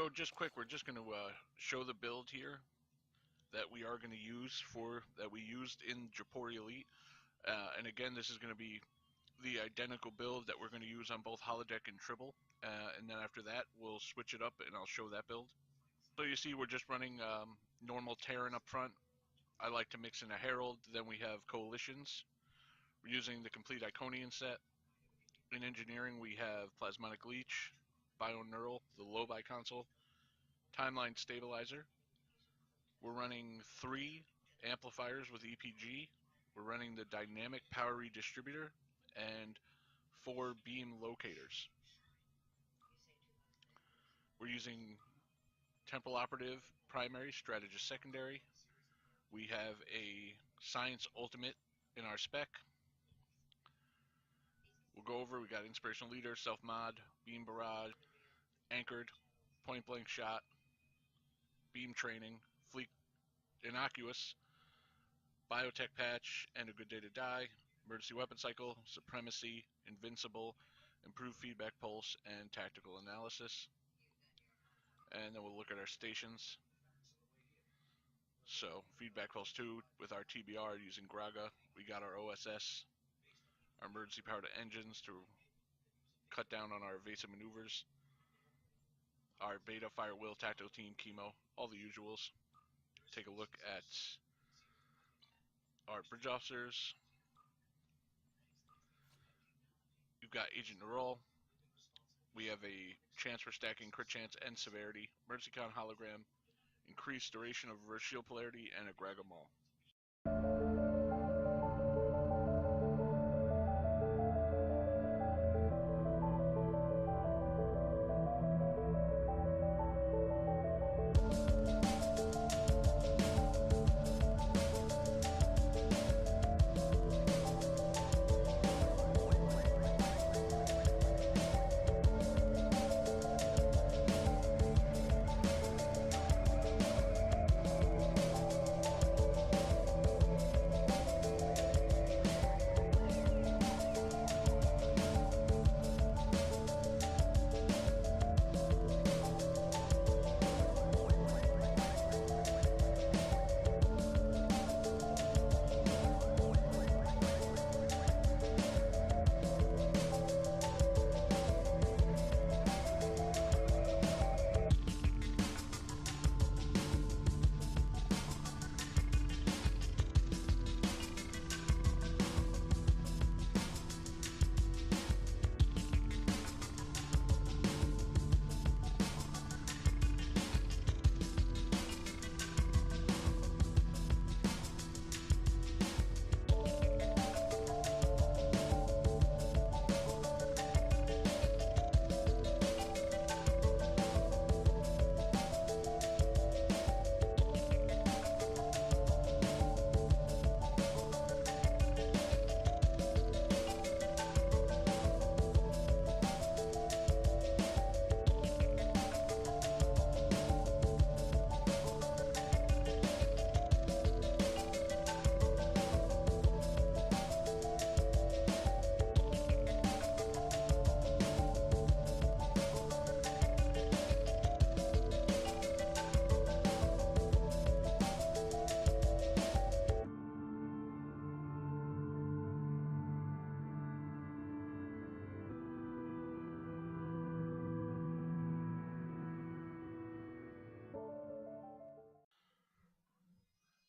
So just quick, we're just going to show the build here that we are going to use that we used in Jepori Elite. And again, this is going to be the identical build that we're going to use on both Holodeck and Tribble. And then after that, we'll switch it up and I'll show that build. So you see we're just running normal Terran up front. I like to mix in a Herald, then we have Coalitions. We're using the complete Iconian set. In engineering, we have Plasmonic Leech, Bioneural, the Lobi console, Timeline Stabilizer. We're running 3 amplifiers with EPG. We're running the Dynamic Power Redistributor and 4 beam locators. We're using Temporal Operative primary, Strategist secondary. We have a Science Ultimate in our spec. We'll go over, we got Inspirational Leader, Self-Mod, Beam Barrage, Anchored, Point Blank Shot, Beam Training, Fleet Innocuous, Biotech Patch, and A Good Day to Die, Emergency Weapon Cycle, Supremacy, Invincible, Improved Feedback Pulse, and Tactical Analysis. And then we'll look at our stations. So, Feedback Pulse 2 with our TBR using Graga. We got our OSS, our emergency power to engines to cut down on our evasive maneuvers, our Beta, Fire Will, Tactical Team, Chemo, all the usuals. Take a look at our bridge officers. You've got Agent Neural. We have a chance for stacking crit chance and severity, emergency count hologram, increased duration of reverse shield polarity, and a Graga Maul.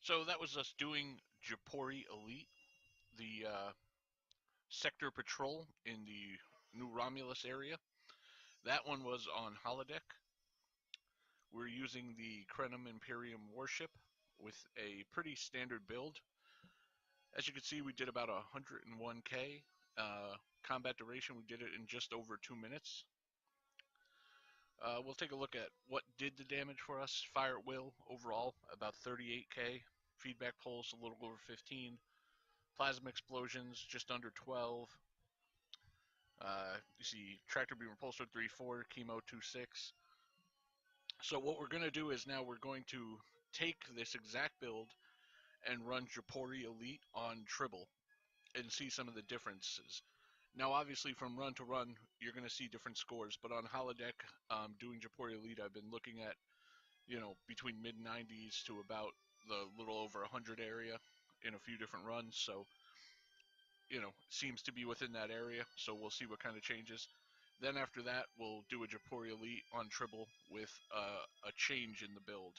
So that was us doing Jepori Elite, the sector patrol in the New Romulus area. That one was on Holodeck. We're using the Krenim Warship with a pretty standard build. As you can see, we did about 101k. Combat duration, we did it in just over 2 minutes. We'll take a look at what did the damage for us. Fire at Will, overall, about 38k. Feedback pulse, a little over 15. Plasma explosions, just under 12. You see tractor beam repulsor 3-4, chemo 2-6. So what we're going to do is now we're going to take this exact build and run Jepori Elite on Tribble and see some of the differences. Now, obviously, from run to run, you're going to see different scores. But on Holodeck, doing Jepori Elite, I've been looking at, between mid 90s to about the little over 100 area in a few different runs. So, seems to be within that area. So we'll see what kind of changes. Then after that, we'll do a Jepori Elite on Tribble with a change in the build.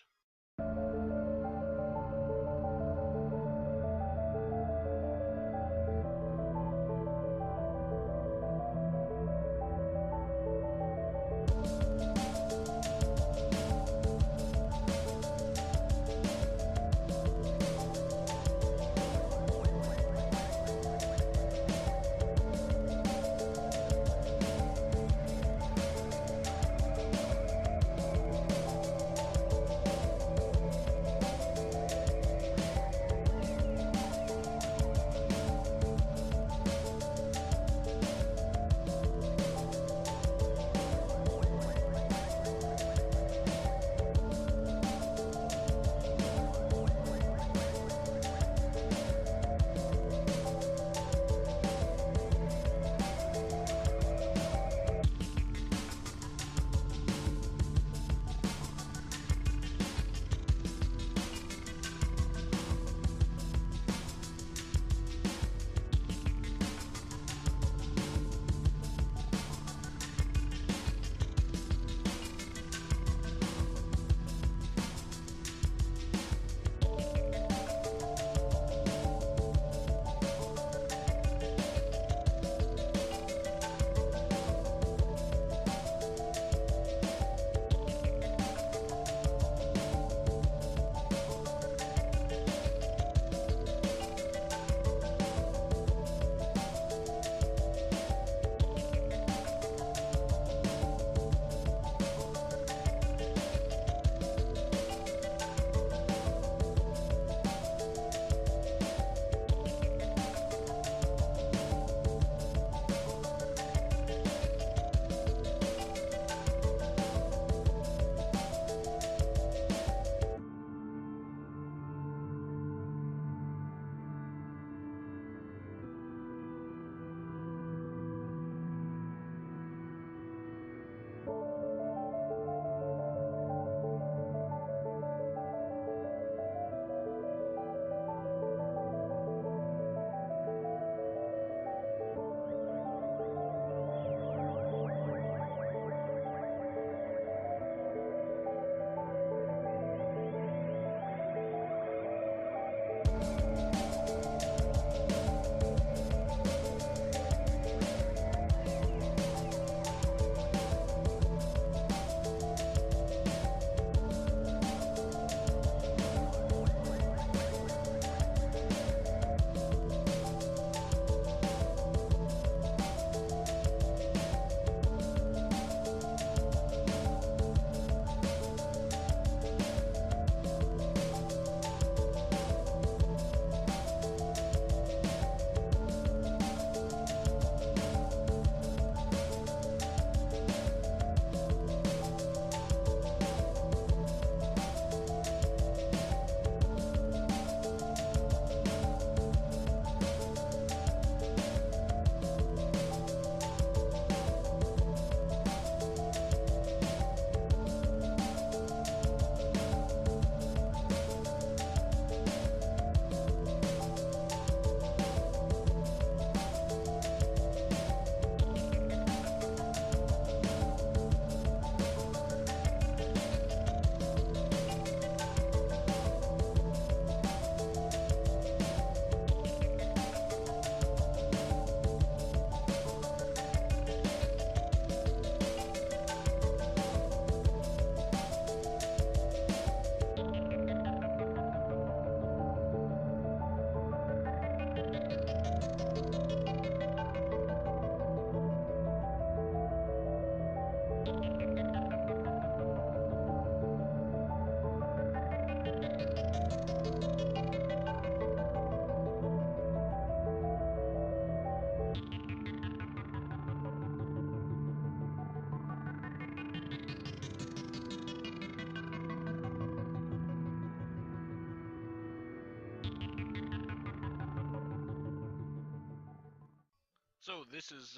So this is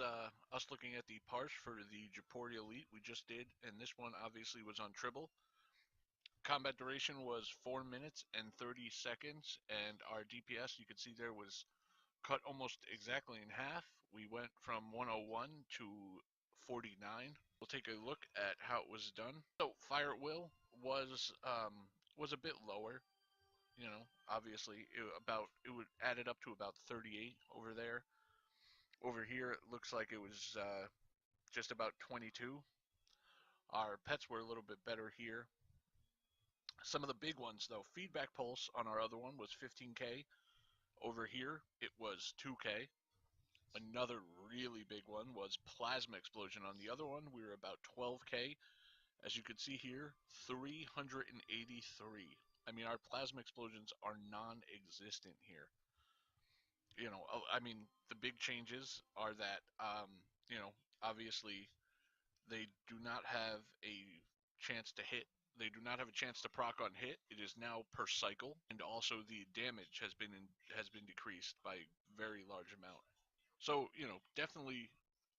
us looking at the parse for the Jepori Elite we just did, and this one obviously was on Tribble. Combat duration was 4 minutes and 30 seconds, and our DPS, you can see there, was cut almost exactly in half. We went from 101 to 49. We'll take a look at how it was done. So fire at will was a bit lower. You know, obviously it would added up to about 38 over there. Over here, it looks like it was just about 22. Our pets were a little bit better here. Some of the big ones, though, feedback pulse on our other one was 15K. Over here, it was 2K. Another really big one was plasma explosion. On the other one, we were about 12K. As you can see here, 383. I mean, our plasma explosions are non-existent here. You know, I mean, the big changes are that, you know, obviously they do not have a chance to hit. They do not have a chance to proc on hit. It is now per cycle, and also the damage has been decreased by a very large amount. So, you know, definitely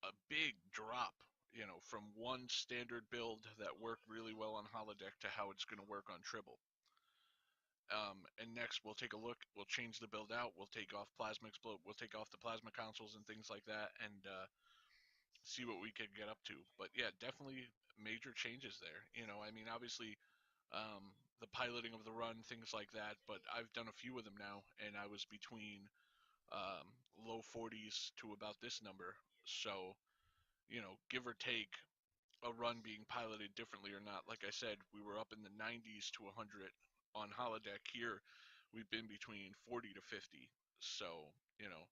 a big drop, you know, from one standard build that worked really well on Holodeck to how it's going to work on Tribble. And next, we'll take a look. We'll change the build out. We'll take off plasma explode. We'll take off the plasma consoles and things like that, and see what we can get up to. But yeah, definitely major changes there. You know, I mean, obviously, the piloting of the run, things like that. But I've done a few of them now, and I was between low 40s to about this number. So, you know, give or take a run being piloted differently or not. Like I said, we were up in the 90s to 100 on Holodeck. Here, we've been between 40 to 50. So, you know,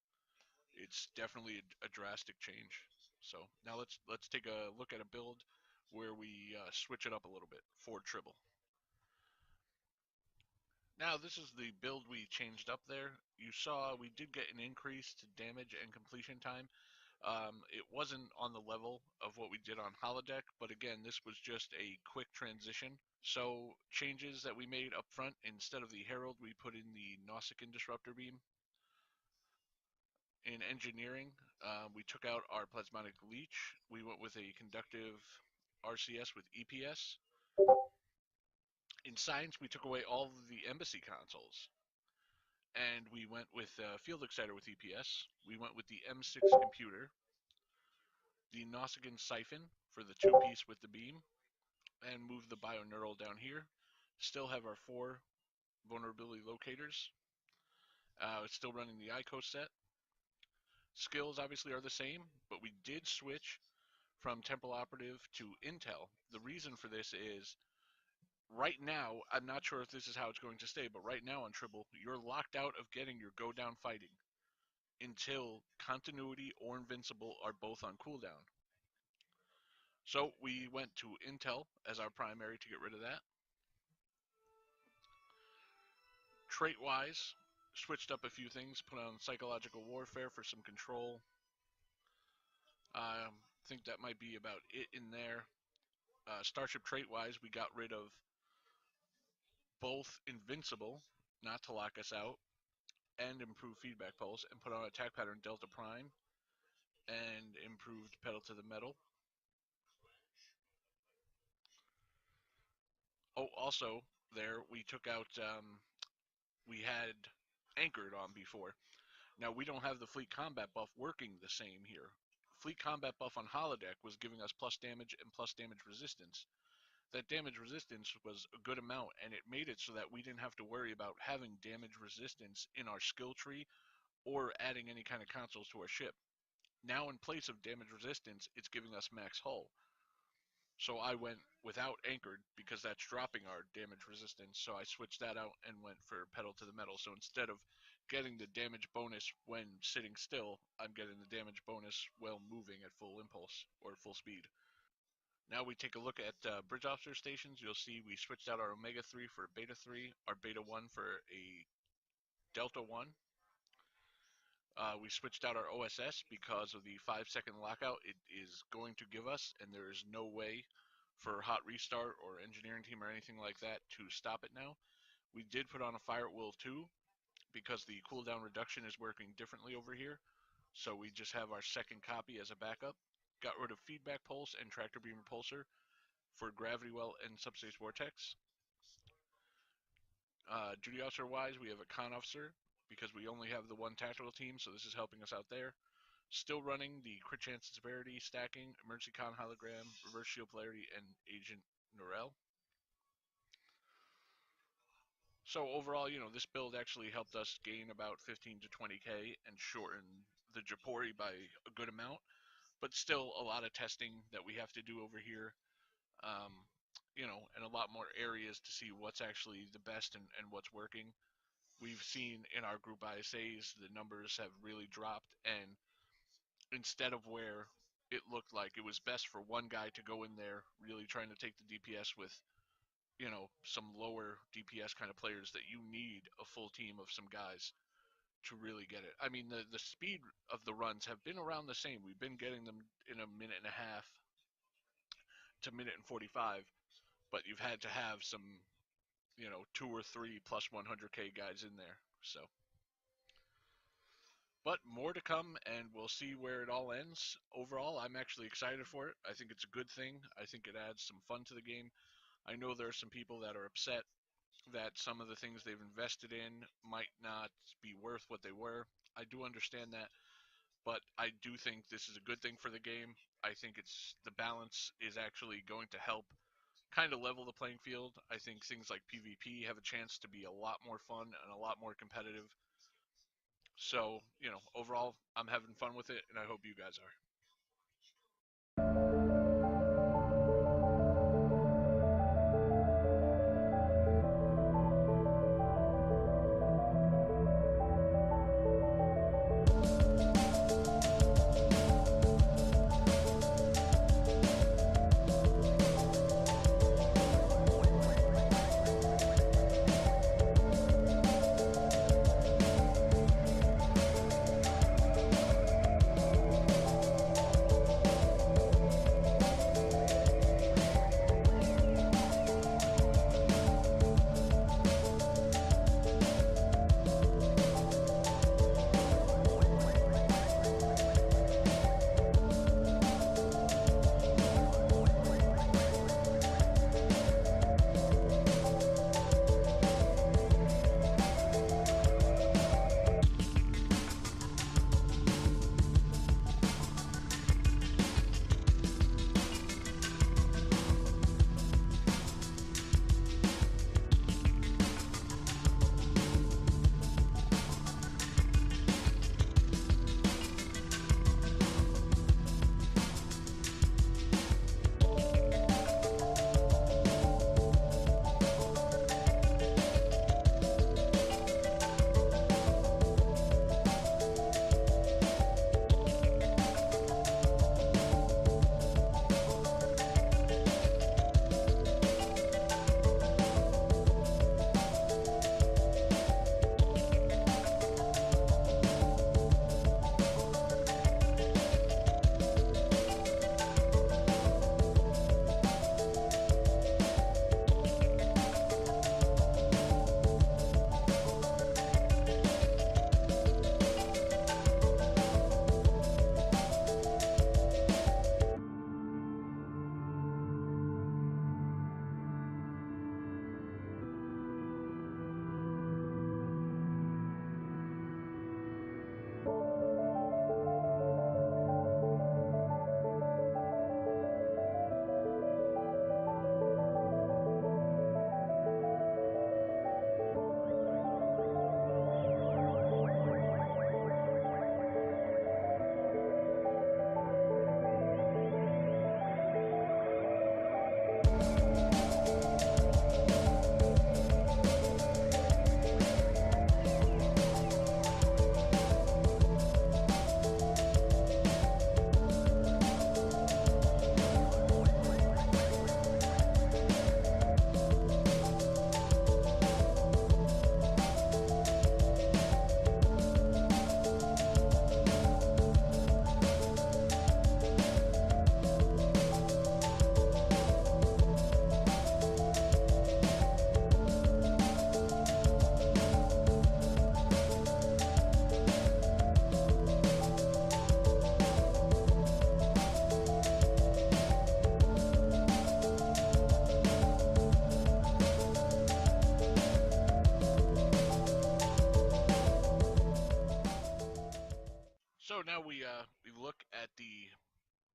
it's definitely a drastic change. So now let's take a look at a build where we switch it up a little bit for Tribble. Now this is the build we changed up there. You saw we did get an increase to damage and completion time. It wasn't on the level of what we did on Holodeck, but again, this was just a quick transition. So changes that we made up front, instead of the Herald, we put in the Nausicaan Disruptor Beam. In engineering, we took out our Plasmatic Leech. We went with a conductive RCS with EPS. In science, we took away all of the embassy consoles. And we went with Field Exciter with EPS. We went with the M6 computer, the Nausicaan Siphon for the two-piece with the beam, and moved the Bioneural down here. Still have our 4 vulnerability locators. Still running the ICO set. Skills obviously are the same, but we did switch from Temporal Operative to Intel. The reason for this is, right now, I'm not sure if this is how it's going to stay, but right now on Tribble, you're locked out of getting your go down fighting until Continuity or Invincible are both on cooldown. So we went to Intel as our primary to get rid of that. Trait-wise, switched up a few things, put on Psychological Warfare for some control. I think that might be about it in there. Starship trait-wise, we got rid of both Invincible, not to lock us out, and improved Feedback Pulse, and put on Attack Pattern Delta Prime, and improved Pedal to the Metal. Oh, also, there, we took out, we had Anchored on before. Now, we don't have the Fleet Combat buff working the same here. Fleet Combat buff on Holodeck was giving us plus damage and plus damage resistance. That damage resistance was a good amount, and it made it so that we didn't have to worry about having damage resistance in our skill tree or adding any kind of consoles to our ship. Now, in place of damage resistance, it's giving us max hull. So I went without Anchored because that's dropping our damage resistance, so I switched that out and went for Pedal to the Metal. So instead of getting the damage bonus when sitting still, I'm getting the damage bonus while moving at full impulse or full speed. Now we take a look at bridge officer stations. You'll see we switched out our Omega 3 for Beta 3, our Beta 1 for a Delta 1. We switched out our OSS because of the 5-second lockout it is going to give us, and there is no way for Hot Restart or Engineering Team or anything like that to stop it now. We did put on a Fire at Will 2 because the cooldown reduction is working differently over here. So we just have our second copy as a backup. Got rid of feedback pulse and tractor beam repulsor for gravity well and subspace vortex. Duty officer wise, we have a con officer because we only have the one tactical team, so this is helping us out there. Still running the crit chance and severity, stacking, emergency con hologram, reverse shield polarity, and agent Norel. So overall, this build actually helped us gain about 15 to 20k and shorten the Jepori by a good amount, but still a lot of testing that we have to do over here. And a lot more areas to see what's actually the best and what's working. We've seen in our group ISAs the numbers have really dropped, and instead of where it looked like it was best for one guy to go in there really trying to take the DPS with some lower DPS kind of players, that you need a full team of some guys to really get it. I mean, the speed of the runs have been around the same. We've been getting them in a minute and a half to minute and 45, but you've had to have some 2 or 3 plus 100k guys in there. So, but more to come, and we'll see where it all ends. Overall, I'm actually excited for it. I think it's a good thing. I think it adds some fun to the game. I know there are some people that are upset that some of the things they've invested in might not be worth what they were. I do understand that, but I do think this is a good thing for the game. I think the balance is actually going to help kind of level the playing field. I think things like PvP have a chance to be a lot more fun and a lot more competitive. So, overall, I'm having fun with it, and I hope you guys are.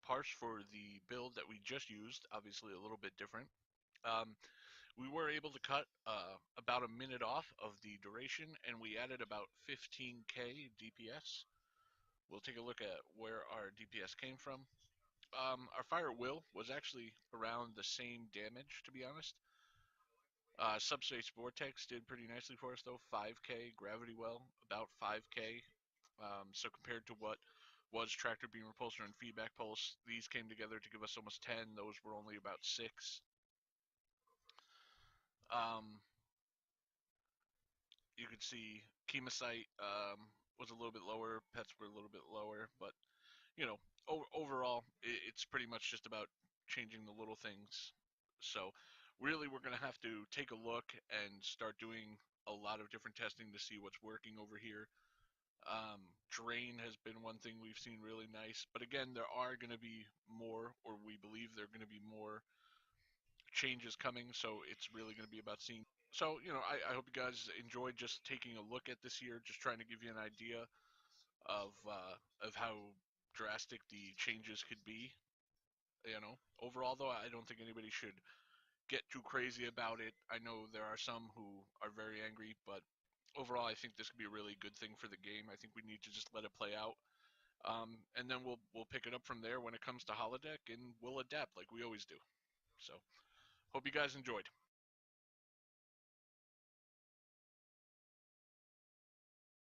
parse for the build that we just used, obviously a little bit different. Um, we were able to cut about a minute off of the duration, and we added about 15k DPS. We'll take a look at where our DPS came from. Our fire at will was actually around the same damage, to be honest. Subspace Vortex did pretty nicely for us, though. 5k. Gravity Well, about 5k. So compared to what was Tractor Beam Repulsor and Feedback Pulse, these came together to give us almost 10. Those were only about 6. Um, you could see Chemosite was a little bit lower. Pets were a little bit lower. But, you know, overall, it's pretty much just about changing the little things. So really, we're going to have to take a look and start doing a lot of different testing to see what's working over here. Drain has been one thing we've seen really nice, but again, there are going to be more, or we believe there are going to be more changes coming, so it's really going to be about seeing. So, I hope you guys enjoyed just taking a look at this year, just trying to give you an idea of how drastic the changes could be. Overall, though, I don't think anybody should get too crazy about it. I know there are some who are very angry, but overall, I think this could be a really good thing for the game. I think we need to just let it play out, and then we'll pick it up from there when it comes to Holodeck, and we'll adapt like we always do. So, hope you guys enjoyed.